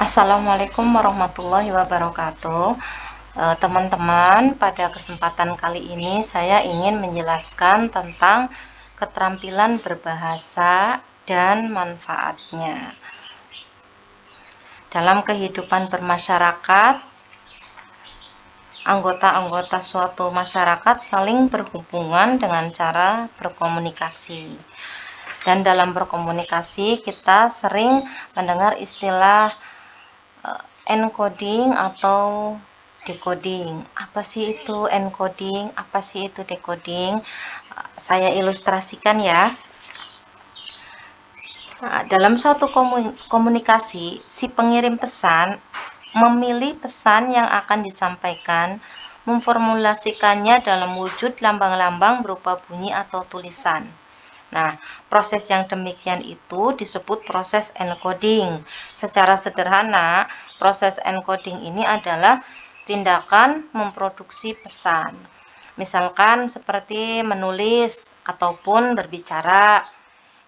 Assalamualaikum warahmatullahi wabarakatuh. Teman-teman, pada kesempatan kali ini saya ingin menjelaskan tentang keterampilan berbahasa dan manfaatnya. Dalam kehidupan bermasyarakat, anggota-anggota suatu masyarakat saling berhubungan dengan cara berkomunikasi. Dan dalam berkomunikasi kita sering mendengar istilah encoding atau decoding. Apa sih itu encoding? Apa sih itu decoding? Saya ilustrasikan ya. Nah, dalam suatu komunikasi, si pengirim pesan memilih pesan yang akan disampaikan, memformulasikannya dalam wujud lambang-lambang berupa bunyi atau tulisan. Nah, proses yang demikian itu disebut proses encoding. Secara sederhana, proses encoding ini adalah tindakan memproduksi pesan. Misalkan seperti menulis ataupun berbicara,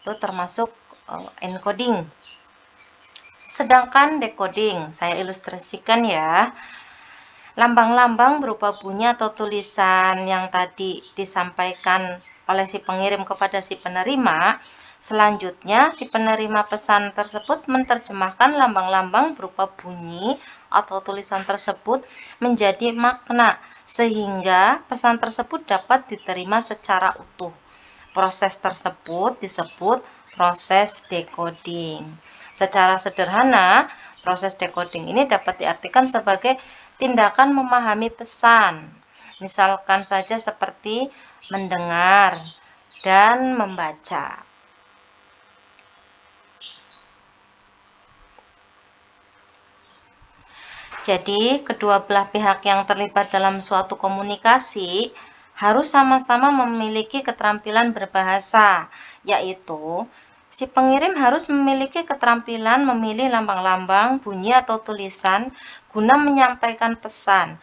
itu termasuk encoding. Sedangkan decoding, saya ilustrasikan ya. Lambang-lambang berupa bunyi atau tulisan yang tadi disampaikan oleh si pengirim kepada si penerima, selanjutnya si penerima pesan tersebut menerjemahkan lambang-lambang berupa bunyi atau tulisan tersebut menjadi makna, sehingga pesan tersebut dapat diterima secara utuh. Proses tersebut disebut proses decoding. Secara sederhana, proses decoding ini dapat diartikan sebagai tindakan memahami pesan. Misalkan saja seperti mendengar dan membaca. Jadi, kedua belah pihak yang terlibat dalam suatu komunikasi harus sama-sama memiliki keterampilan berbahasa, yaitu si pengirim harus memiliki keterampilan memilih lambang-lambang, bunyi atau tulisan guna menyampaikan pesan,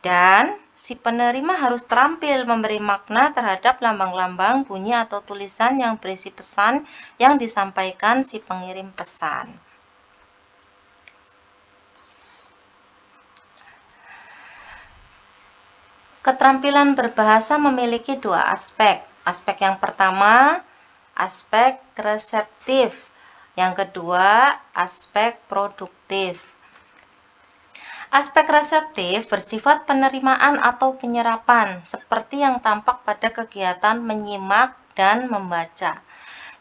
dan si penerima harus terampil memberi makna terhadap lambang-lambang, bunyi atau tulisan yang berisi pesan yang disampaikan si pengirim pesan. Keterampilan berbahasa memiliki dua aspek. Aspek yang pertama, aspek reseptif. Yang kedua, aspek produktif. Aspek reseptif bersifat penerimaan atau penyerapan, seperti yang tampak pada kegiatan menyimak dan membaca.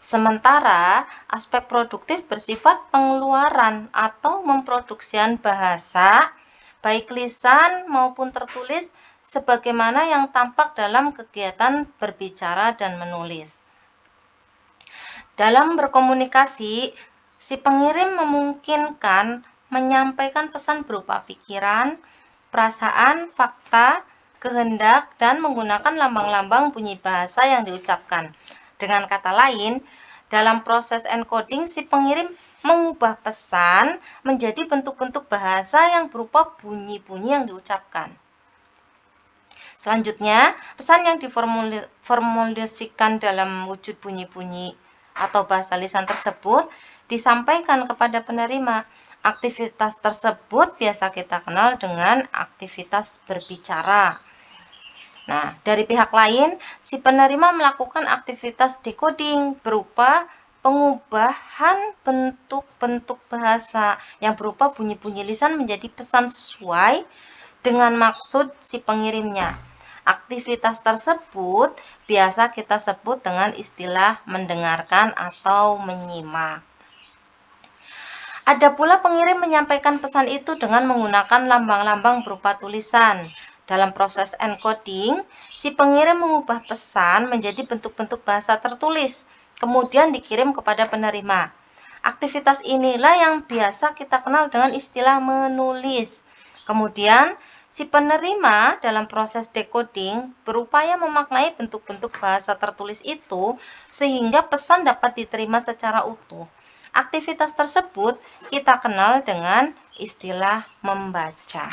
Sementara aspek produktif bersifat pengeluaran atau memproduksian bahasa, baik lisan maupun tertulis, sebagaimana yang tampak dalam kegiatan berbicara dan menulis. Dalam berkomunikasi, si pengirim memungkinkan menyampaikan pesan berupa pikiran, perasaan, fakta, kehendak, dan menggunakan lambang-lambang bunyi bahasa yang diucapkan. Dengan kata lain, dalam proses encoding, si pengirim mengubah pesan menjadi bentuk-bentuk bahasa yang berupa bunyi-bunyi yang diucapkan. Selanjutnya, pesan yang diformulasikan dalam wujud bunyi-bunyi atau bahasa lisan tersebut disampaikan kepada penerima. Aktivitas tersebut biasa kita kenal dengan aktivitas berbicara. Nah, dari pihak lain, si penerima melakukan aktivitas decoding berupa pengubahan bentuk-bentuk bahasa yang berupa bunyi-bunyi lisan menjadi pesan sesuai dengan maksud si pengirimnya. Aktivitas tersebut biasa kita sebut dengan istilah mendengarkan atau menyimak. Ada pula pengirim menyampaikan pesan itu dengan menggunakan lambang-lambang berupa tulisan. Dalam proses encoding, si pengirim mengubah pesan menjadi bentuk-bentuk bahasa tertulis, kemudian dikirim kepada penerima. Aktivitas inilah yang biasa kita kenal dengan istilah menulis. Kemudian, si penerima dalam proses decoding berupaya memaknai bentuk-bentuk bahasa tertulis itu sehingga pesan dapat diterima secara utuh. Aktivitas tersebut kita kenal dengan istilah membaca.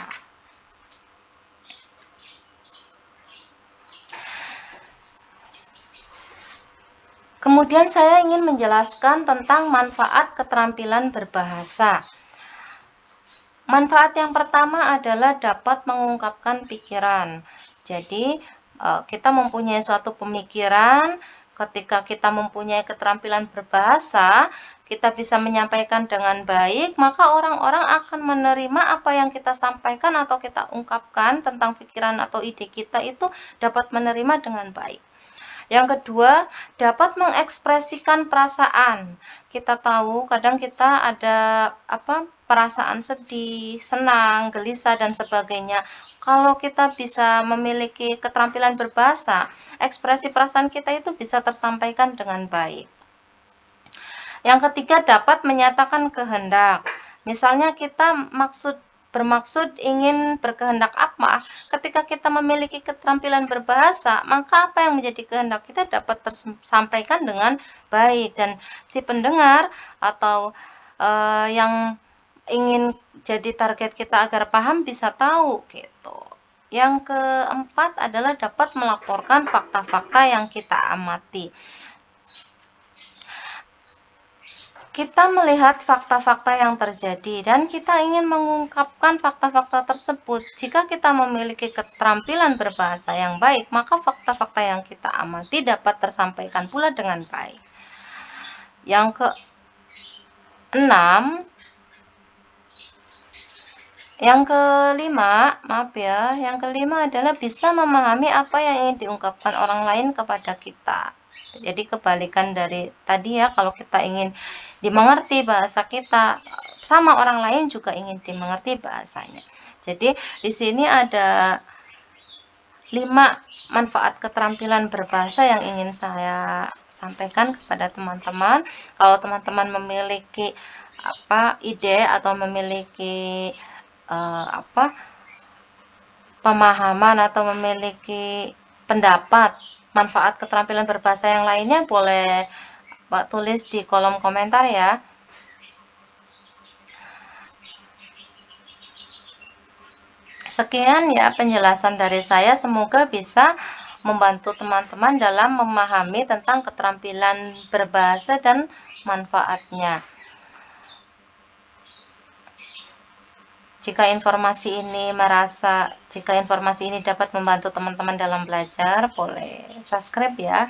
Kemudian saya ingin menjelaskan tentang manfaat keterampilan berbahasa. Manfaat yang pertama adalah dapat mengungkapkan pikiran. Jadi, kita mempunyai suatu pemikiran, ketika kita mempunyai keterampilan berbahasa, kita bisa menyampaikan dengan baik, maka orang-orang akan menerima apa yang kita sampaikan atau kita ungkapkan tentang pikiran atau ide kita itu dapat menerima dengan baik. Yang kedua, dapat mengekspresikan perasaan. Kita tahu kadang kita ada perasaan sedih, senang, gelisah dan sebagainya. Kalau kita bisa memiliki keterampilan berbahasa, ekspresi perasaan kita itu bisa tersampaikan dengan baik. Yang ketiga, dapat menyatakan kehendak. Misalnya kita bermaksud ingin berkehendak apa, ketika kita memiliki keterampilan berbahasa, maka apa yang menjadi kehendak kita dapat tersampaikan dengan baik dan si pendengar atau yang ingin jadi target kita agar paham bisa tahu gitu. Yang keempat adalah dapat melaporkan fakta-fakta yang kita amati. Kita melihat fakta-fakta yang terjadi dan kita ingin mengungkapkan fakta-fakta tersebut. Jika kita memiliki keterampilan berbahasa yang baik, maka fakta-fakta yang kita amati dapat tersampaikan pula dengan baik. Yang kelima adalah bisa memahami apa yang ingin diungkapkan orang lain kepada kita. Jadi kebalikan dari tadi ya, kalau kita ingin dimengerti bahasa kita, sama orang lain juga ingin dimengerti bahasanya. Jadi di sini ada 5 manfaat keterampilan berbahasa yang ingin saya sampaikan kepada teman-teman. Kalau teman-teman memiliki ide atau memiliki pemahaman atau memiliki pendapat manfaat keterampilan berbahasa yang lainnya, boleh tulis di kolom komentar ya. Sekian ya penjelasan dari saya, semoga bisa membantu teman-teman dalam memahami tentang keterampilan berbahasa dan manfaatnya. Jika informasi ini dapat membantu teman-teman dalam belajar, boleh subscribe ya.